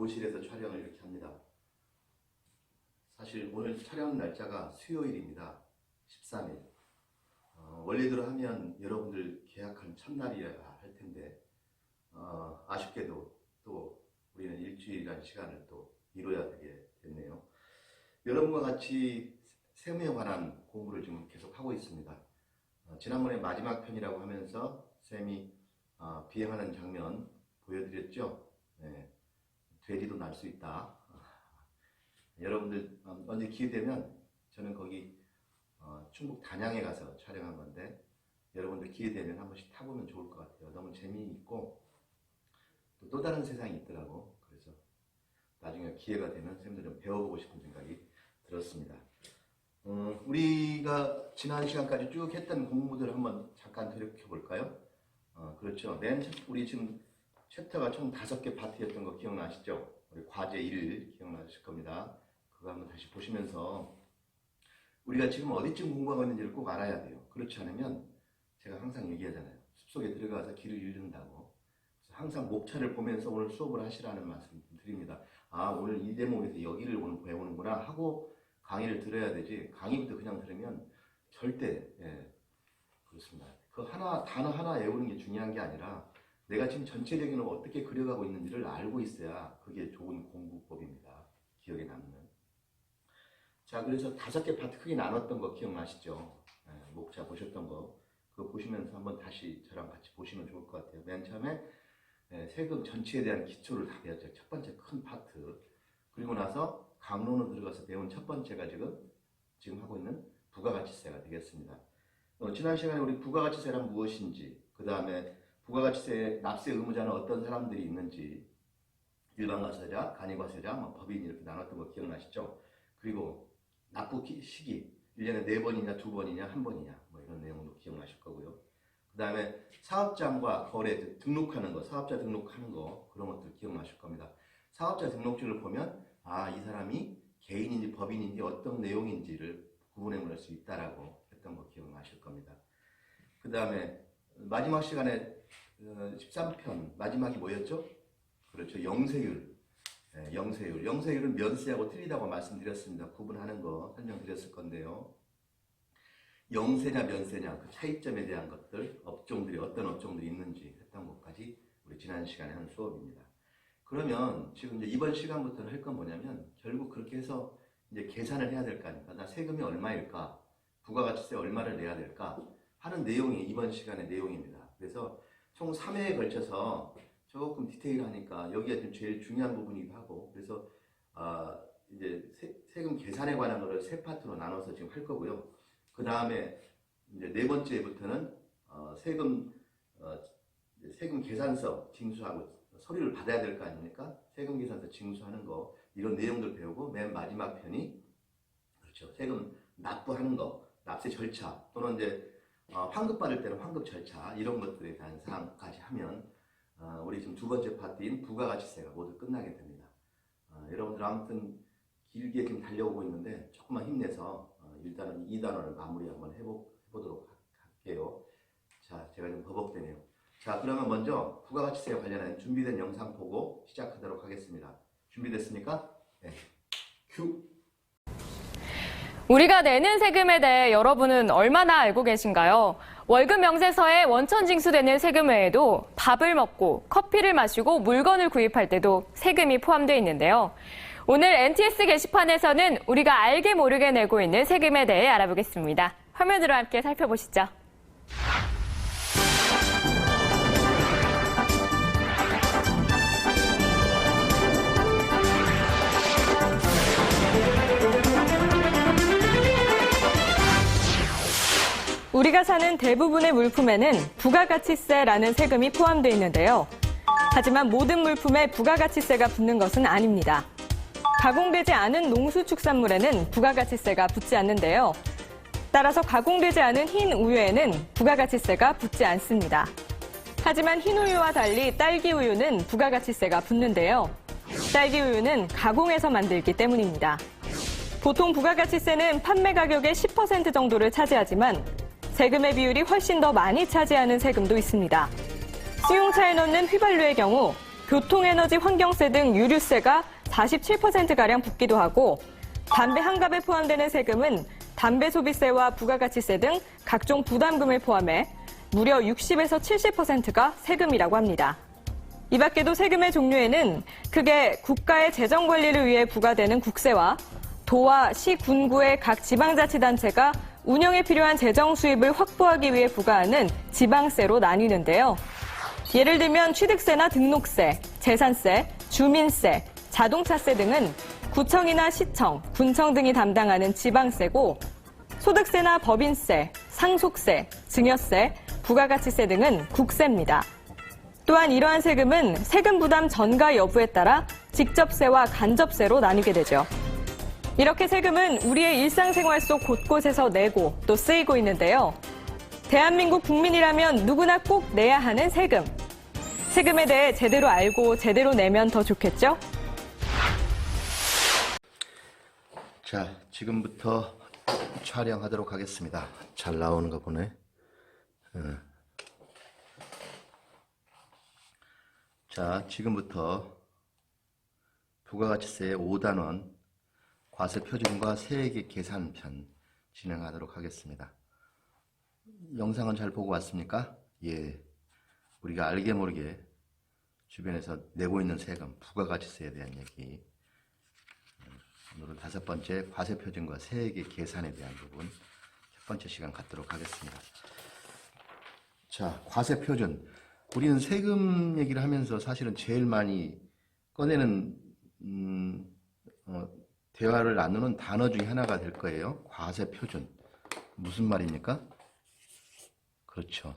교실에서 촬영을 이렇게 합니다. 사실 오늘 촬영 날짜가 수요일입니다. 13일. 원래대로 하면 여러분들 계약한 첫날이라 할 텐데 아쉽게도 또 우리는 일주일이라는 시간을 또 이뤄야 되게 됐네요. 여러분과 같이 세무에 관한 공부를 지금 계속 하고 있습니다. 지난번에 마지막 편이라고 하면서 쌤이 비행하는 장면 보여드렸죠. 네, 돼지도 날 수 있다. 여러분들 언제 기회되면 저는 거기 충북 단양에 가서 촬영한 건데 여러분들 기회되면 한 번씩 타보면 좋을 것 같아요. 너무 재미있고 또 다른 세상이 있더라고. 그래서 나중에 기회가 되면 쌤들 좀 배워보고 싶은 생각이 들었습니다. 우리가 지난 시간까지 쭉 했던 공부들 한번 잠깐 되돌려볼까요? 그렇죠. 우리 지금 챕터가 총 5개 파트였던 거 기억나시죠? 우리 과제 1 기억나실 겁니다. 그거 한번 다시 보시면서 우리가 지금 어디쯤 공부하고 있는지를 꼭 알아야 돼요. 그렇지 않으면 제가 항상 얘기하잖아요. 숲속에 들어가서 길을 잃는다고. 그래서 항상 목차를 보면서 오늘 수업을 하시라는 말씀 드립니다. 오늘 이 대목에서 여기를 오늘 배우는구나 하고 강의를 들어야 되지, 강의부터 그냥 들으면 절대, 그렇습니다. 그 단어 하나 외우는 게 중요한 게 아니라 내가 지금 전체적인 걸 어떻게 그려가고 있는지를 알고 있어야 그게 좋은 공부법입니다. 기억에 남는. 자, 그래서 5개 파트 크게 나눴던 거 기억나시죠? 목차 보셨던 거. 그거 보시면서 한번 다시 저랑 같이 보시면 좋을 것 같아요. 맨 처음에 세금 전체에 대한 기초를 다 배웠죠. 첫 번째 큰 파트. 그리고 나서 강론으로 들어가서 배운 첫 번째가 지금 하고 있는 부가가치세가 되겠습니다. 지난 시간에 우리 부가가치세란 무엇인지, 그 다음에 부가가치세 납세 의무자는 어떤 사람들이 있는지, 일반과세자, 간이과세자, 법인 이렇게 나눴던 거 기억나시죠? 그리고 납부 시기, 1년에 4번이냐, 2번이냐, 1번이냐, 이런 내용도 기억나실 거고요. 그 다음에 사업장과 거래 등록하는 거, 사업자 등록하는 거, 그런 것들 기억나실 겁니다. 사업자 등록증을 보면 이 사람이 개인인지 법인인지 어떤 내용인지를 구분해낼 수 있다라고 했던 거 기억나실 겁니다. 그 다음에 마지막 시간에 13편 마지막이 뭐였죠? 그렇죠. 영세율. 영세율. 영세율은 면세하고 틀리다고 말씀드렸습니다. 구분하는 거 설명드렸을 건데요. 영세냐 면세냐 그 차이점에 대한 것들, 업종들이 어떤 업종들이 있는지 했던 것까지 우리 지난 시간에 한 수업입니다. 그러면 지금 이제 이번 시간부터는 할 건 뭐냐면 결국 그렇게 해서 이제 계산을 해야 될 거 아닙니까? 나 세금이 얼마일까? 부가가치세 얼마를 내야 될까? 하는 내용이 이번 시간의 내용입니다. 그래서 총 3회에 걸쳐서 조금 디테일하니까 여기가 지금 제일 중요한 부분이기도 하고, 그래서 이제 세금 계산에 관한 거를 3파트로 나눠서 지금 할 거고요. 그 다음에 이제 4번째부터는 세금 계산서 징수하고 서류를 받아야 될 거 아닙니까? 세금 계산서 징수하는 거, 이런 내용들 배우고, 맨 마지막 편이 그렇죠. 세금 납부하는 거, 납세 절차, 또는 이제 환급 받을 때는 환급 절차, 이런 것들에 대한 사항까지 하면 우리 지금 2번째 파트인 부가가치세가 모두 끝나게 됩니다. 여러분들 아무튼 길게 지금 달려오고 있는데 조금만 힘내서 일단은 2단원을 마무리 한번 해보도록 할게요. 자, 제가 좀 버벅대네요. 자, 그러면 먼저 부가가치세와 관련한 준비된 영상 보고 시작하도록 하겠습니다. 준비됐습니까? 네. 큐! 우리가 내는 세금에 대해 여러분은 얼마나 알고 계신가요? 월급 명세서에 원천 징수되는 세금 외에도 밥을 먹고 커피를 마시고 물건을 구입할 때도 세금이 포함되어 있는데요. 오늘 NTS 게시판에서는 우리가 알게 모르게 내고 있는 세금에 대해 알아보겠습니다. 화면으로 함께 살펴보시죠. 우리가 사는 대부분의 물품에는 부가가치세라는 세금이 포함되어 있는데요. 하지만 모든 물품에 부가가치세가 붙는 것은 아닙니다. 가공되지 않은 농수축산물에는 부가가치세가 붙지 않는데요. 따라서 가공되지 않은 흰 우유에는 부가가치세가 붙지 않습니다. 하지만 흰 우유와 달리 딸기 우유는 부가가치세가 붙는데요. 딸기 우유는 가공해서 만들기 때문입니다. 보통 부가가치세는 판매 가격의 10% 정도를 차지하지만 세금의 비율이 훨씬 더 많이 차지하는 세금도 있습니다. 수용차에 넣는 휘발유의 경우 교통에너지 환경세 등 유류세가 47%가량 붙기도 하고 담배 한 갑에 포함되는 세금은 담배 소비세와 부가가치세 등 각종 부담금을 포함해 무려 60에서 70%가 세금이라고 합니다. 이 밖에도 세금의 종류에는 크게 국가의 재정 관리를 위해 부과되는 국세와 도와 시, 군구의 각 지방자치단체가 운영에 필요한 재정 수입을 확보하기 위해 부과하는 지방세로 나뉘는데요. 예를 들면 취득세나 등록세, 재산세, 주민세, 자동차세 등은 구청이나 시청, 군청 등이 담당하는 지방세고 소득세나 법인세, 상속세, 증여세, 부가가치세 등은 국세입니다. 또한 이러한 세금은 세금 부담 전가 여부에 따라 직접세와 간접세로 나뉘게 되죠. 이렇게 세금은 우리의 일상생활 속 곳곳에서 내고 또 쓰이고 있는데요. 대한민국 국민이라면 누구나 꼭 내야 하는 세금. 세금에 대해 제대로 알고 제대로 내면 더 좋겠죠? 자, 지금부터 촬영하도록 하겠습니다. 잘 나오는 거 보네. 자, 지금부터 부가가치세의 5단원 과세표준과 세액의 계산편 진행하도록 하겠습니다. 영상은 잘 보고 왔습니까? 예. 우리가 알게 모르게 주변에서 내고 있는 세금, 부가가치세에 대한 얘기. 오늘은 5번째 과세표준과 세액의 계산에 대한 부분 첫 번째 시간 갖도록 하겠습니다. 자, 과세표준. 우리는 세금 얘기를 하면서 사실은 제일 많이 꺼내는 대화를 나누는 단어 중에 하나가 될 거예요. 과세표준. 무슨 말입니까? 그렇죠.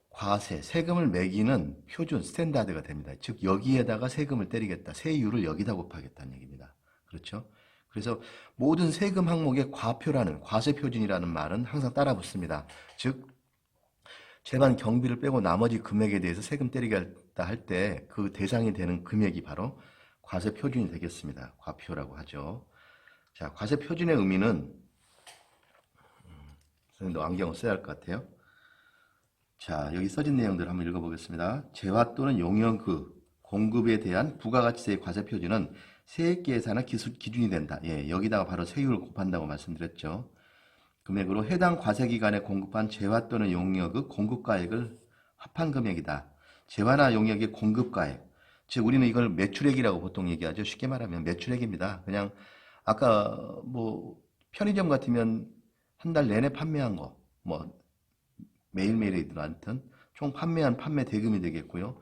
과세, 세금을 매기는 표준, 스탠다드가 됩니다. 즉 여기에다가 세금을 때리겠다. 세율을 여기다 곱하겠다는 얘기입니다. 그렇죠? 그래서 모든 세금 항목에 과표라는, 과세표준이라는 말은 항상 따라 붙습니다. 즉 재반 경비를 빼고 나머지 금액에 대해서 세금 때리겠다 할 때 그 대상이 되는 금액이 바로 과세표준이 되겠습니다. 과표라고 하죠. 자, 과세표준의 의미는 선생님도 안경을 써야 할 것 같아요. 자, 여기 써진 내용들 한번 읽어보겠습니다. 재화 또는 용역의 공급에 대한 부가가치세의 과세표준은 세액 계산의 기준이 된다. 예, 여기다가 바로 세율을 곱한다고 말씀드렸죠. 금액으로 해당 과세기간에 공급한 재화 또는 용역의 공급가액을 합한 금액이다. 재화나 용역의 공급가액. 즉 우리는 이걸 매출액이라고 보통 얘기하죠. 쉽게 말하면 매출액입니다. 그냥 아까 뭐 편의점 같으면 한 달 내내 판매한 거, 뭐 매일매일이든 하여튼 총 판매한 판매 대금이 되겠고요.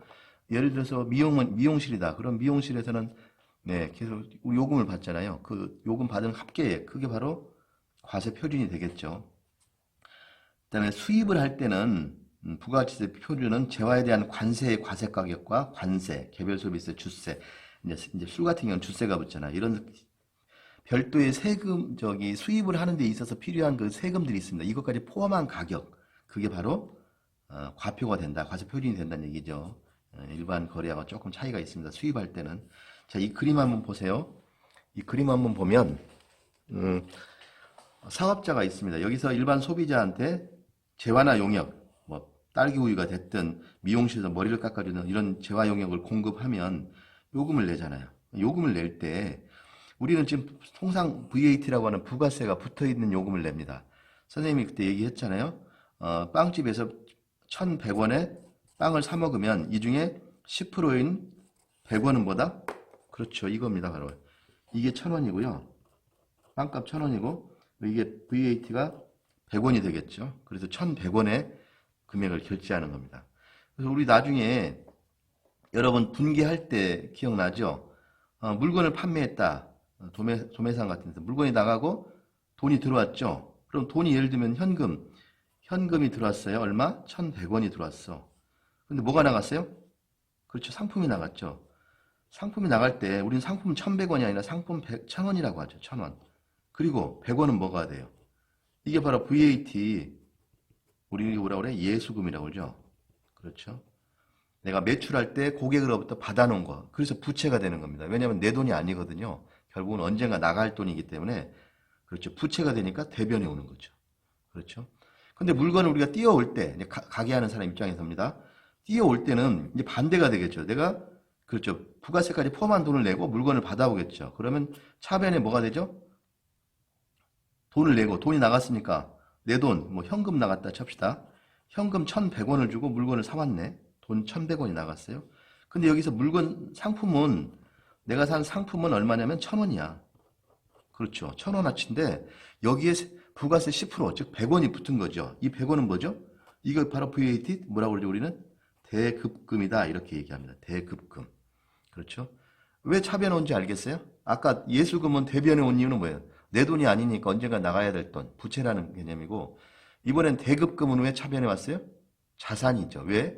예를 들어서 미용실이다. 그럼 미용실에서는 네, 계속 요금을 받잖아요. 그 요금 받은 합계액, 그게 바로 과세 표준이 되겠죠. 그다음에 수입을 할 때는 부가가치세 표준은 재화에 대한 관세의 과세 가격과 관세, 개별 소비세, 주세, 이제 술 같은 경우는 주세가 붙잖아요. 이런 별도의 세금, 수입을 하는 데 있어서 필요한 그 세금들이 있습니다. 이것까지 포함한 가격, 그게 바로 과표가 된다, 과세 표준이 된다는 얘기죠. 일반 거래하고 조금 차이가 있습니다. 수입할 때는. 자, 이 그림 한번 보세요. 이 그림 한번 보면 사업자가 있습니다. 여기서 일반 소비자한테 재화나 용역, 뭐 딸기 우유가 됐든 미용실에서 머리를 깎아주는 이런 재화 용역을 공급하면 요금을 내잖아요. 요금을 낼 때 우리는 지금 통상 VAT라고 하는 부가세가 붙어있는 요금을 냅니다. 선생님이 그때 얘기했잖아요. 빵집에서 1,100원에 빵을 사 먹으면 이 중에 10%인 100원은 뭐다? 그렇죠. 이겁니다. 바로. 이게 1,000원이고요. 빵값 1,000원이고 이게 VAT가 100원이 되겠죠. 그래서 1,100원의 금액을 결제하는 겁니다. 그래서 우리 나중에 여러분 분기할 때 기억나죠? 물건을 판매했다. 도매상 같은 데서 물건이 나가고 돈이 들어왔죠. 그럼 돈이 예를 들면 현금이 들어왔어요. 얼마? 1,100원이 들어왔어. 근데 뭐가 나갔어요? 그렇죠. 상품이 나갔죠. 상품이 나갈 때 우리는 상품 1,100원이 아니라 상품 1,000원이라고 하죠. 1,000원. 그리고 100원은 뭐가 돼요? 이게 바로 VAT, 우리 뭐라 그래? 예수금이라고 그러죠. 그렇죠. 내가 매출할 때 고객으로부터 받아놓은 거. 그래서 부채가 되는 겁니다. 왜냐하면 내 돈이 아니거든요. 결국은 언젠가 나갈 돈이기 때문에 그렇죠. 부채가 되니까 대변이 오는 거죠. 그렇죠. 근데 물건을 우리가 띄어올 때, 가게 하는 사람 입장에서입니다. 띄어올 때는 이제 반대가 되겠죠. 내가 그렇죠. 부가세까지 포함한 돈을 내고 물건을 받아오겠죠. 그러면 차변에 뭐가 되죠? 돈을 내고 돈이 나갔으니까 내 돈, 뭐 현금 나갔다 칩시다. 현금 1,100원을 주고 물건을 사왔네. 돈 1,100원이 나갔어요. 근데 여기서 물건 상품은 내가 산 상품은 얼마냐면 1,000원이야. 그렇죠. 1,000원어치인데 여기에 부가세 10%, 즉 100원이 붙은 거죠. 이 100원은 뭐죠? 이거 바로 VAT 뭐라고 그러죠? 우리는 대급금이다 이렇게 얘기합니다. 대급금. 그렇죠. 왜 차변에 온지 알겠어요? 아까 예술금은 대변에 온 이유는 뭐예요? 내 돈이 아니니까 언젠가 나가야 될 돈, 부채라는 개념이고, 이번엔 대급금은 왜 차변에 왔어요? 자산이죠. 왜?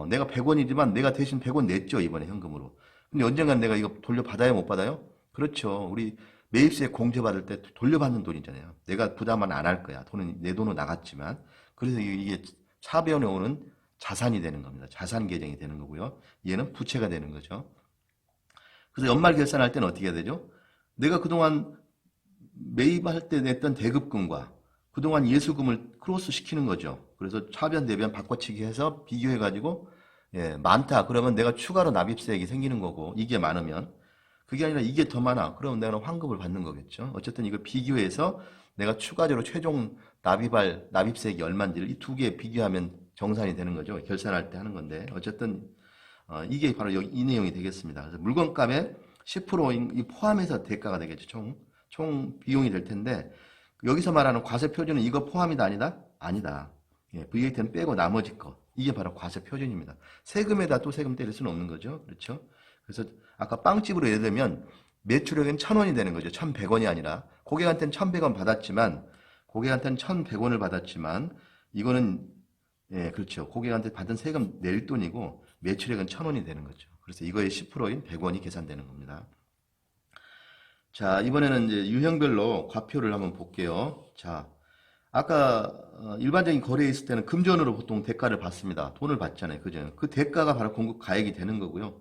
내가 100원이지만 내가 대신 100원 냈죠, 이번에 현금으로. 근데 언젠간 내가 이거 돌려받아요, 못 받아요? 그렇죠. 우리 매입세 공제받을 때 돌려받는 돈이잖아요. 내가 부담은 안 할 거야. 돈은 내 돈으로 나갔지만. 그래서 이게 차변에 오는 자산이 되는 겁니다. 자산 계정이 되는 거고요. 얘는 부채가 되는 거죠. 그래서 연말 결산할 때는 어떻게 해야 되죠? 내가 그동안 매입할 때 냈던 대급금과 그동안 예수금을 크로스 시키는 거죠. 그래서 차변 대변 바꿔치기 해서 비교해가지고 많다. 그러면 내가 추가로 납입세액이 생기는 거고 이게 많으면 그게 아니라 이게 더 많아. 그러면 내가 환급을 받는 거겠죠. 어쨌든 이걸 비교해서 내가 추가적으로 최종 납입할 납입세액이 얼마인지를 이 두 개 비교하면 정산이 되는 거죠. 결산할 때 하는 건데 어쨌든 이게 바로 여기 이 내용이 되겠습니다. 그래서 물건값의 10% 포함해서 대가가 되겠죠. 총 비용이 될 텐데 여기서 말하는 과세 표준은 이거 포함이다 아니다? 아니다. VAT는 빼고 나머지 거. 이게 바로 과세 표준입니다. 세금에다 또 세금 때릴 수는 없는 거죠. 그렇죠? 그래서 아까 빵집으로 예를 들면 매출액은 1,000원이 되는 거죠. 1,100원이 아니라 고객한테는 1,100원 받았지만 고객한테는 1,100원을 받았지만 이거는 그렇죠. 고객한테 받은 세금 낼 돈이고 매출액은 1,000원이 되는 거죠. 그래서 이거의 10%인 100원이 계산되는 겁니다. 자, 이번에는 이제 유형별로 과표를 한번 볼게요. 자, 아까 일반적인 거래에 있을 때는 금전으로 보통 대가를 받습니다. 돈을 받잖아요. 그죠? 그 대가가 바로 공급 가액이 되는 거고요.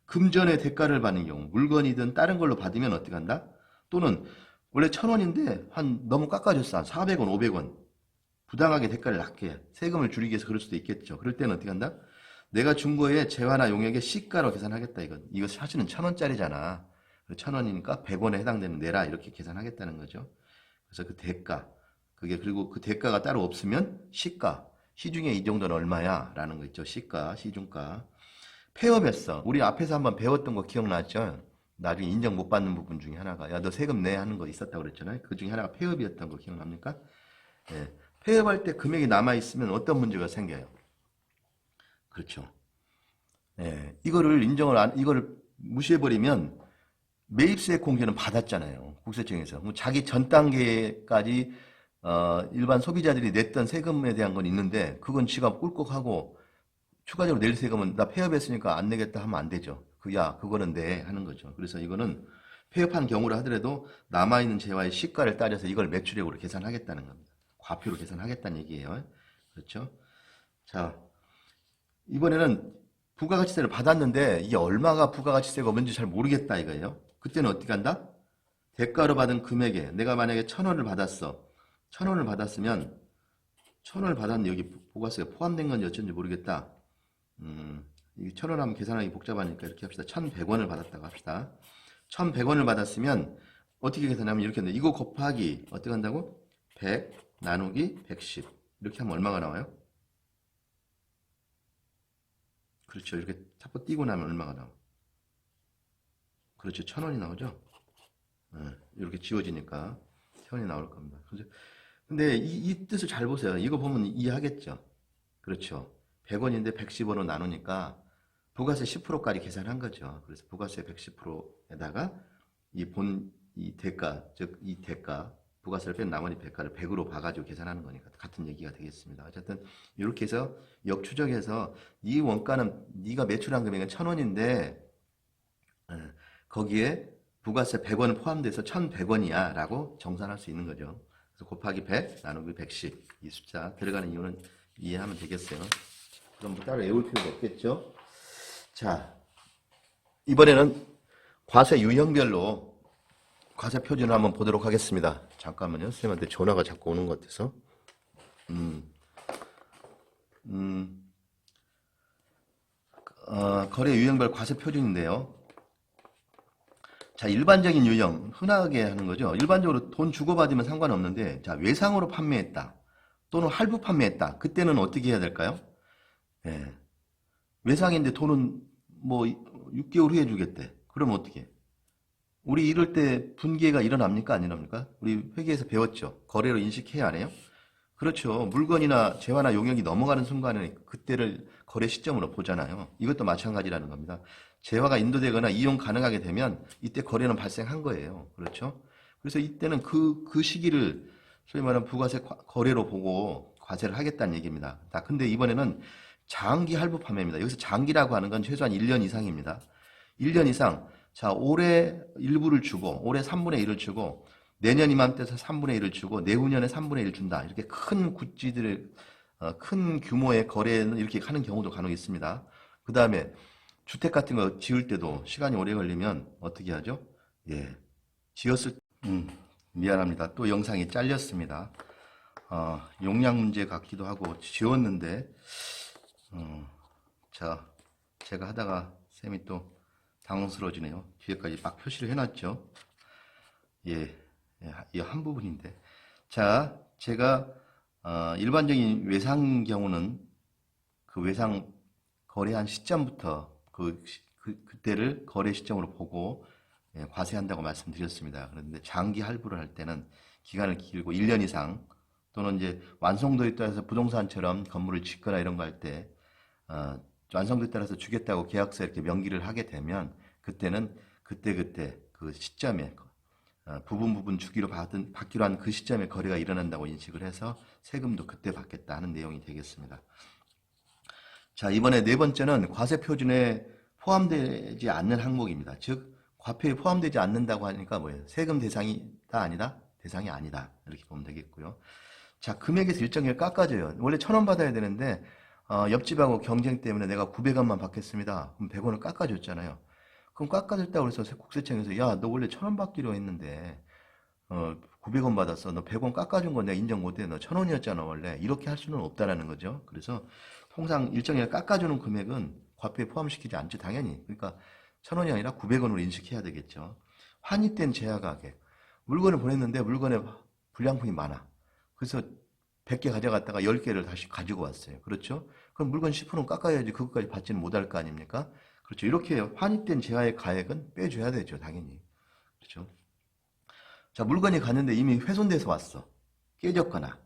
금전의 대가를 받는 경우, 물건이든 다른 걸로 받으면 어떻게 한다? 또는 원래 1,000원인데 너무 깎아줬어. 한 400원, 500원. 부당하게 대가를 낮게 세금을 줄이기 위해서 그럴 수도 있겠죠. 그럴 때는 어떻게 한다? 내가 준 거에 재화나 용역의 시가로 계산하겠다. 이거 사실은 1,000원짜리잖아. 1,000원이니까 100원에 해당되는 내라 이렇게 계산하겠다는 거죠. 그래서 그 대가 그리고 그 대가가 따로 없으면 시가 시중에 이 정도는 얼마야 라는 거 있죠. 시가 시중가 폐업했어. 우리 앞에서 한번 배웠던 거 기억나죠? 나중에 인정 못 받는 부분 중에 하나가 야 너 세금 내 하는 거 있었다고 그랬잖아요. 그 중에 하나가 폐업이었던 거 기억납니까? 폐업할 때 금액이 남아있으면 어떤 문제가 생겨요? 그렇죠. 이거를 무시해버리면 매입세 공제는 받았잖아요. 국세청에서. 자기 전 단계까지 일반 소비자들이 냈던 세금에 대한 건 있는데 그건 지가 꿀꺽하고 추가적으로 낼 세금은 나 폐업했으니까 안 내겠다 하면 안 되죠. 그거는 내 하는 거죠. 그래서 이거는 폐업한 경우를 하더라도 남아있는 재화의 시가를 따져서 이걸 매출액으로 계산하겠다는 겁니다. 과표로 계산하겠다는 얘기예요. 그렇죠? 자, 이번에는 부가가치세를 받았는데 이게 얼마가 부가가치세가 뭔지 잘 모르겠다 이거예요. 그때는 어떻게 한다? 대가로 받은 금액에 내가 만약에 1,000원을 받았어. 1,000원을 받았으면 1,000원을 받았는데 여기 부가세가 포함된 건지 어쩐지 모르겠다. 이게 1,000원 하면 계산하기 복잡하니까 이렇게 합시다. 1,100원을 받았다고 합시다. 1,100원을 받았으면 어떻게 계산하면 이렇게 한다. 이거 곱하기 어떻게 한다고? 100 나누기 110 이렇게 하면 얼마가 나와요? 그렇죠. 이렇게 탑보 띄고 나면 얼마가 나와? 그렇죠. 1,000원이 나오죠. 이렇게 지워지니까 1,000원이 나올 겁니다. 근데 이 뜻을 잘 보세요. 이거 보면 이해하겠죠. 그렇죠. 100원인데 110원으로 나누니까 부가세 10%까지 계산한 거죠. 그래서 부가세 110%에다가 이 대가, 즉 이 대가, 부가세를 뺀 나머지 대가를 100으로 봐가지고 계산하는 거니까 같은 얘기가 되겠습니다. 어쨌든 이렇게 해서 역추적해서 이 원가는 네가 매출한 금액은 1,000원인데 거기에 부가세 100원 포함돼서 1,100원이야 라고 정산할 수 있는 거죠. 그래서 곱하기 100 나누기 110 이 숫자 들어가는 이유는 이해하면 되겠어요. 그럼 뭐 따로 외울 필요가 없겠죠. 자, 이번에는 과세 유형별로 과세 표준을 한번 보도록 하겠습니다. 잠깐만요. 선생님한테 전화가 자꾸 오는 것 같아서. 거래 유형별 과세 표준인데요. 자, 일반적인 유형, 흔하게 하는 거죠. 일반적으로 돈 주고받으면 상관없는데, 자, 외상으로 판매했다. 또는 할부 판매했다. 그때는 어떻게 해야 될까요? 예. 외상인데 돈은 뭐 6개월 후에 주겠대. 그러면 어떻게 해? 우리 이럴 때 분기회가 일어납니까? 안 일어납니까? 우리 회계에서 배웠죠. 거래로 인식해야 하네요. 그렇죠. 물건이나 재화나 용역이 넘어가는 순간에 그때를 거래 시점으로 보잖아요. 이것도 마찬가지라는 겁니다. 재화가 인도되거나 이용 가능하게 되면 이때 거래는 발생한 거예요. 그렇죠? 그래서 이때는 그 시기를 소위 말하는 부가세 거래로 보고 과세를 하겠다는 얘기입니다. 근데 이번에는 장기 할부 판매입니다. 여기서 장기라고 하는 건 최소한 1년 이상입니다. 1년 이상. 자, 올해 일부를 주고, 올해 3분의 1을 주고, 내년 이맘때서 3분의 1을 주고, 내후년에 3분의 1을 준다. 이렇게 큰 굿즈들의, 큰 규모의 거래는 이렇게 하는 경우도 간혹 있습니다. 그 다음에 주택 같은 거 지을 때도 시간이 오래 걸리면 어떻게 하죠? 예. 지었을, 미안합니다. 또 영상이 잘렸습니다. 용량 문제 같기도 하고, 지웠는데, 자, 제가 하다가 쌤이 또 당황스러워지네요. 뒤에까지 막 표시를 해놨죠. 예, 이 한 부분인데. 자, 제가, 일반적인 외상 경우는 그 외상 거래한 시점부터 그때를 거래 시점으로 보고 예, 과세한다고 말씀드렸습니다. 그런데 장기 할부를 할 때는 기간을 길고 1년 이상 또는 이제 완성도에 따라서 부동산처럼 건물을 짓거나 이런 거 할 때, 완성도에 따라서 주겠다고 계약서 이렇게 명기를 하게 되면 그때는 그때 그 시점에 부분 받기로 한 그 시점에 거래가 일어난다고 인식을 해서 세금도 그때 받겠다 하는 내용이 되겠습니다. 자, 이번에 네 번째는 과세 표준에 포함되지 않는 항목입니다. 즉 과표에 포함되지 않는다고 하니까 뭐예요? 세금 대상이다 아니다? 대상이 아니다. 이렇게 보면 되겠고요. 자, 금액에서 일정액을 깎아줘요. 원래 1,000원 받아야 되는데 옆집하고 경쟁 때문에 내가 900원만 받겠습니다. 그럼 100원을 깎아줬잖아요. 그럼 깎아줬다고 해서 국세청에서 야, 너 원래 1,000원 받기로 했는데 900원 받았어. 너 100원 깎아준 건 내가 인정 못해. 너 1,000원이었잖아 원래. 이렇게 할 수는 없다라는 거죠. 그래서 통상 일정액을 깎아주는 금액은 과표에 포함시키지 않죠. 당연히. 그러니까 1,000원이 아니라 900원으로 인식해야 되겠죠. 환입된 제하가격. 물건을 보냈는데 물건에 불량품이 많아. 그래서 100개 가져갔다가 10개를 다시 가지고 왔어요. 그렇죠? 그럼 물건 10%는 깎아야지 그것까지 받지는 못할 거 아닙니까? 그렇죠. 이렇게 환입된 제하의 가액은 빼줘야 되죠. 당연히. 그렇죠. 자, 물건이 갔는데 이미 훼손돼서 왔어. 깨졌거나.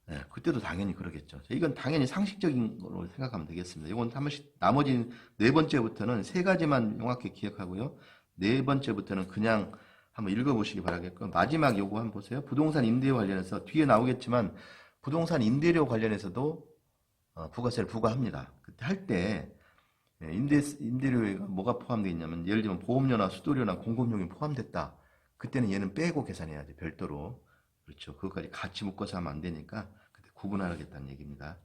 네, 그때도 당연히 그러겠죠. 이건 당연히 상식적인 걸로 생각하면 되겠습니다. 이건 한 번씩, 나머지 네 번째부터는 세 가지만 명확히 기억하고요. 네 번째부터는 그냥 한번 읽어보시기 바라겠고, 마지막 요거 한번 보세요. 부동산 임대료 관련해서 뒤에 나오겠지만, 부동산 임대료 관련해서도 부가세를 부과합니다. 그때 할 때, 임대료에 뭐가 포함되어 있냐면, 예를 들면 보험료나 수도료나 공급용이 포함됐다. 그때는 얘는 빼고 계산해야 돼, 별도로. 그렇죠. 그것까지 같이 묶어서 하면 안 되니까, 그때 구분하겠다는 얘기입니다.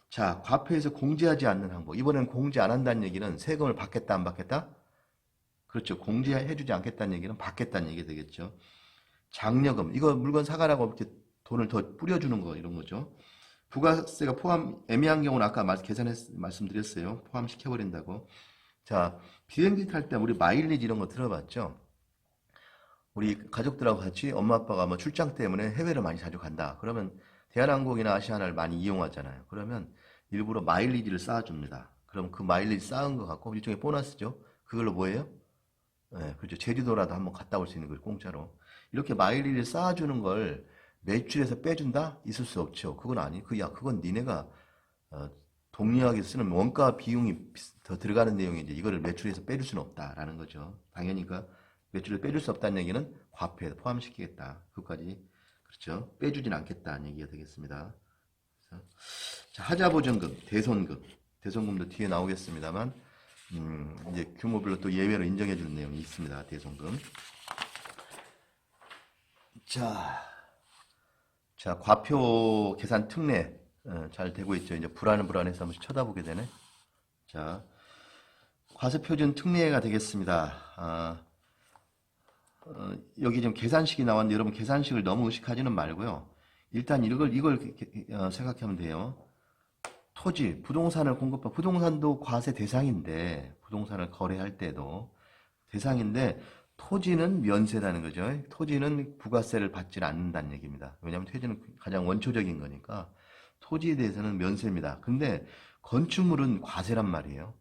자, 과표에서 공제하지 않는 항목. 이번엔 공제 안 한다는 얘기는 세금을 받겠다, 안 받겠다? 그렇죠. 공제해주지 않겠다는 얘기는 받겠다는 얘기가 되겠죠. 장려금. 이거 물건 사가라고 이렇게 돈을 더 뿌려주는 거, 이런 거죠. 부가세가 애매한 경우는 아까 말씀드렸어요. 포함시켜버린다고. 자, 비행기 탈 때 우리 마일리지 이런 거 들어봤죠? 우리 가족들하고 같이 엄마 아빠가 뭐 출장 때문에 해외를 많이 자주 간다. 그러면 대한항공이나 아시아나를 많이 이용하잖아요. 그러면 일부러 마일리지를 쌓아줍니다. 그럼 그 마일리지 쌓은 거 갖고 일종의 보너스죠. 그걸로 뭐예요? 네, 그렇죠. 제주도라도 한번 갔다 올 수 있는 거예요. 공짜로. 이렇게 마일리지를 쌓아주는 걸 매출에서 빼준다? 있을 수 없죠. 그건 그건 니네가 동료하게 쓰는 원가 비용이 더 들어가는 내용이지. 이거를 매출에서 빼줄 수는 없다라는 거죠. 당연히 매출을 빼줄 수 없다는 얘기는 과표에 포함시키겠다. 그것까지 그렇죠. 빼주진 않겠다는 얘기가 되겠습니다. 그래서, 자, 하자보전금, 대손금도 뒤에 나오겠습니다만 이제 규모별로 또 예외로 인정해 주는 내용이 있습니다. 대손금. 자, 과표 계산 특례 잘 되고 있죠. 이제 불안해서 한번 쳐다보게 되네. 자, 과세표준 특례가 되겠습니다. 여기 지금 계산식이 나왔는데 여러분 계산식을 너무 의식하지는 말고요. 일단 이걸 생각하면 돼요. 토지, 부동산을 공급한, 부동산도 과세 대상인데, 부동산을 거래할 때도 대상인데, 토지는 면세라는 거죠. 토지는 부가세를 받지 않는다는 얘기입니다. 왜냐하면 토지는 가장 원초적인 거니까, 토지에 대해서는 면세입니다. 근데 건축물은 과세란 말이에요.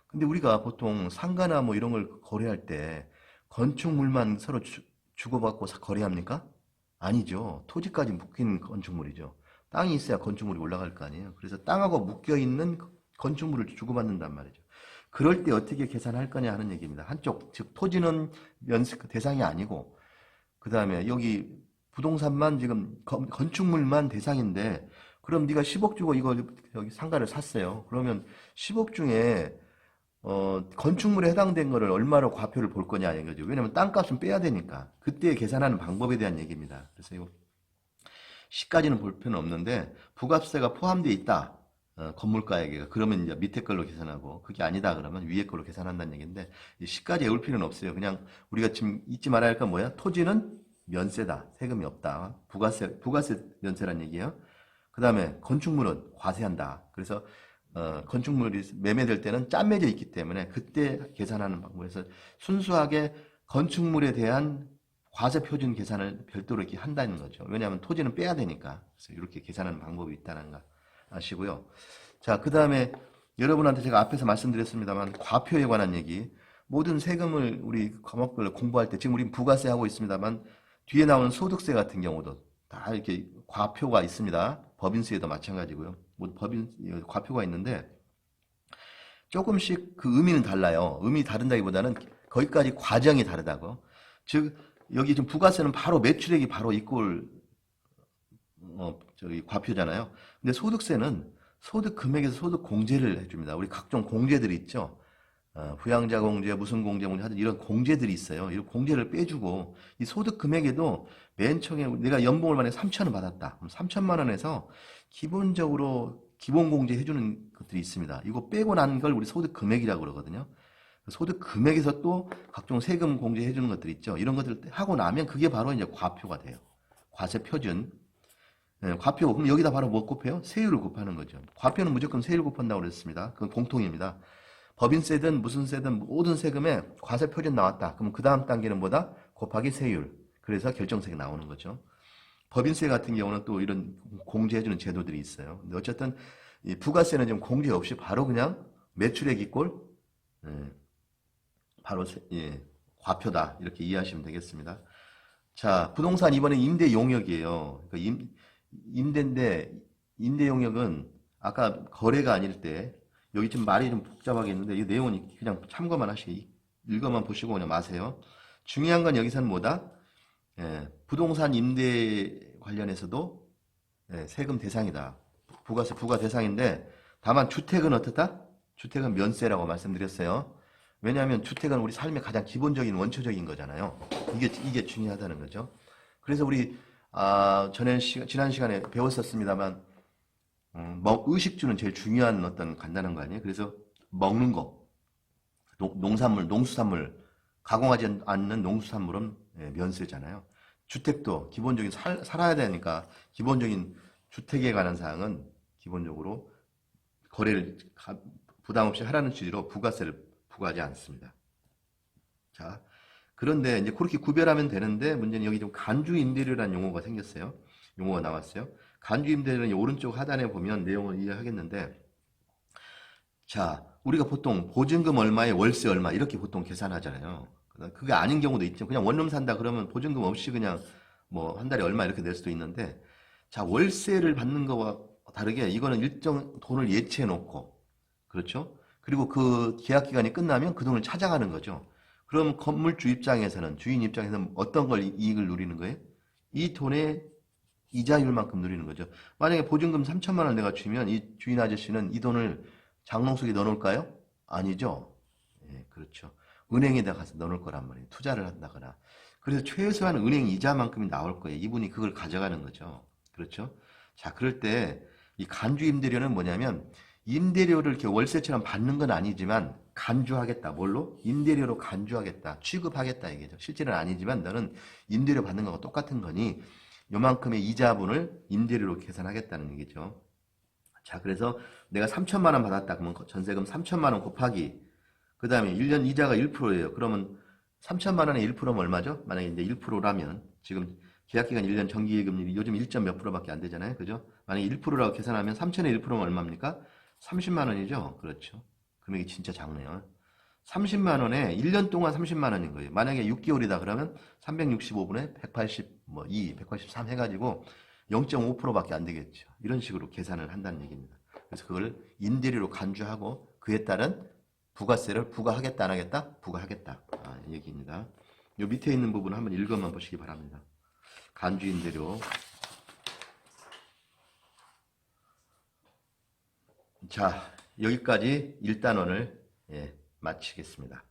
근데 우리가 보통 상가나 뭐 이런 걸 거래할 때, 건축물만 서로 주고받고 거래합니까? 아니죠. 토지까지 묶인 건축물이죠. 땅이 있어야 건축물이 올라갈 거 아니에요. 그래서 땅하고 묶여있는 건축물을 주고받는단 말이죠. 그럴 때 어떻게 계산할 거냐 하는 얘기입니다. 한쪽, 즉 토지는 면세 대상이 아니고 그 다음에 여기 부동산만 지금 건축물만 대상인데 그럼 네가 10억 주고 이거 여기 상가를 샀어요. 그러면 10억 중에 건축물에 해당된 거를 얼마로 과표를 볼 거냐 이거죠. 왜냐면 땅값은 빼야 되니까. 그때 계산하는 방법에 대한 얘기입니다. 그래서 이거 시까지는 볼 필요는 없는데 부가세가 포함되어 있다. 건물가액에 그러면 이제 밑에 걸로 계산하고 그게 아니다 그러면 위에 걸로 계산한다는 얘기인데 시까지 외울 필요는 없어요. 그냥 우리가 지금 잊지 말아야 할 건 뭐야? 토지는 면세다. 세금이 없다. 부가세 면세란 얘기예요. 그 다음에 건축물은 과세한다. 그래서 건축물이 매매될 때는 짠매져 있기 때문에 그때 계산하는 방법에서 순수하게 건축물에 대한 과세 표준 계산을 별도로 이렇게 한다는 거죠. 왜냐하면 토지는 빼야 되니까. 그래서 이렇게 계산하는 방법이 있다는 거 아시고요. 자, 그 다음에 여러분한테 제가 앞에서 말씀드렸습니다만 과표에 관한 얘기. 모든 세금을 우리 과목별로 공부할 때 지금 우리 부가세 하고 있습니다만 뒤에 나오는 소득세 같은 경우도 다 이렇게 과표가 있습니다. 법인세도 마찬가지고요. 뭐 과표가 있는데 조금씩 그 의미는 달라요. 의미 다른다기보다는 거기까지 과정이 다르다고. 즉 여기 지금 부가세는 바로 매출액이 바로 이꼴 과표잖아요. 근데 소득세는 소득 금액에서 소득 공제를 해줍니다. 우리 각종 공제들이 있죠. 부양자 공제, 무슨 공제, 하여튼 이런 공제들이 있어요. 이런 공제를 빼주고 이 소득 금액에도 맨 처음에 내가 연봉을 만약에 3,000원 받았다. 그럼 3,000만 원에서 기본적으로 기본 공제 해주는 것들이 있습니다. 이거 빼고 난 걸 우리 소득 금액이라고 그러거든요. 소득 금액에서 또 각종 세금 공제해 주는 것들 있죠. 이런 것들 하고 나면 그게 바로 이제 과표가 돼요. 과세 표준. 과표, 그럼 여기다 바로 뭐 곱해요? 세율을 곱하는 거죠. 과표는 무조건 세율 곱한다고 그랬습니다. 그건 공통입니다. 법인세든 무슨 세든 모든 세금에 과세 표준 나왔다. 그럼 그 다음 단계는 뭐다? 곱하기 세율. 그래서 결정세가 나오는 거죠. 법인세 같은 경우는 또 이런 공제해주는 제도들이 있어요. 근데 어쨌든 이 부가세는 좀 공제 없이 바로 그냥 매출액 이꼴 바로 과표다 이렇게 이해하시면 되겠습니다. 자, 부동산 이번에 임대 용역이에요. 그러니까 임대인데 임대 용역은 아까 거래가 아닐 때 여기 좀 말이 좀 복잡하게 있는데 이 내용은 그냥 참고만 하시고 읽어만 보시고 그냥 마세요. 중요한 건 여기서는 뭐다? 부동산 임대 관련해서도 세금 대상이다. 부가세 부가 대상인데 다만 주택은 어떻다? 주택은 면세라고 말씀드렸어요. 왜냐하면 주택은 우리 삶의 가장 기본적인 원초적인 거잖아요. 이게 중요하다는 거죠. 그래서 우리 지난 시간에 배웠었습니다만 의식주는 제일 중요한 어떤 간단한 거 아니에요. 그래서 먹는 거, 농산물, 농수산물, 가공하지 않는 농수산물은 면세잖아요. 주택도 기본적인 살아야 되니까 기본적인 주택에 관한 사항은 기본적으로 거래를 부담 없이 하라는 취지로 부가세를 부과하지 않습니다. 자, 그런데 이제 그렇게 구별하면 되는데 문제는 여기 좀 간주임대료라는 용어가 생겼어요. 용어가 나왔어요. 간주임대료는 오른쪽 하단에 보면 내용을 이해하겠는데, 자, 우리가 보통 보증금 얼마에 월세 얼마 이렇게 보통 계산하잖아요. 그게 아닌 경우도 있죠. 그냥 원룸 산다 그러면 보증금 없이 그냥 뭐 한 달에 얼마 이렇게 낼 수도 있는데, 자, 월세를 받는 거와 다르게 이거는 일정 돈을 예치해 놓고, 그렇죠? 그리고 그 계약 기간이 끝나면 그 돈을 찾아가는 거죠. 그럼 건물주 입장에서는, 주인 입장에서는 어떤 걸 이익을 누리는 거예요? 이 돈의 이자율만큼 누리는 거죠. 만약에 보증금 3천만 원 내가 주면 이 주인 아저씨는 이 돈을 장롱 속에 넣어놓을까요? 아니죠. 예, 그렇죠. 은행에다 가서 넣어놓을 거란 말이에요. 투자를 한다거나. 그래서 최소한 은행 이자만큼이 나올 거예요. 이분이 그걸 가져가는 거죠. 그렇죠? 자, 그럴 때 이 간주 임대료는 뭐냐면 임대료를 이렇게 월세처럼 받는 건 아니지만 간주하겠다. 뭘로? 임대료로 간주하겠다. 취급하겠다 이게죠. 실제는 아니지만 너는 임대료 받는 거와 똑같은 거니 요만큼의 이자분을 임대료로 계산하겠다는 얘기죠. 자, 그래서 내가 3천만 원 받았다. 그러면 전세금 3천만 원 곱하기 그 다음에 1년 이자가 1%예요. 그러면 3천만 원에 1%면 얼마죠? 만약에 이제 1%라면 지금 계약기간 1년 정기금리 요즘 1점 몇 프로밖에 안 되잖아요. 그죠? 만약에 1%라고 계산하면 3천에 1%면 얼마입니까? 30만 원이죠. 그렇죠. 금액이 진짜 작네요. 30만 원에 1년 동안 30만 원인 거예요. 만약에 6개월이다 그러면 365분에 182, 183 해가지고 0.5%밖에 안 되겠죠. 이런 식으로 계산을 한다는 얘기입니다. 그래서 그걸 임대료로 간주하고 그에 따른 부가세를 부과하겠다 안 하겠다? 부과하겠다. 얘기입니다. 이 밑에 있는 부분 한번 읽어만 보시기 바랍니다. 간주 임대료. 자, 여기까지 1단원을 마치겠습니다.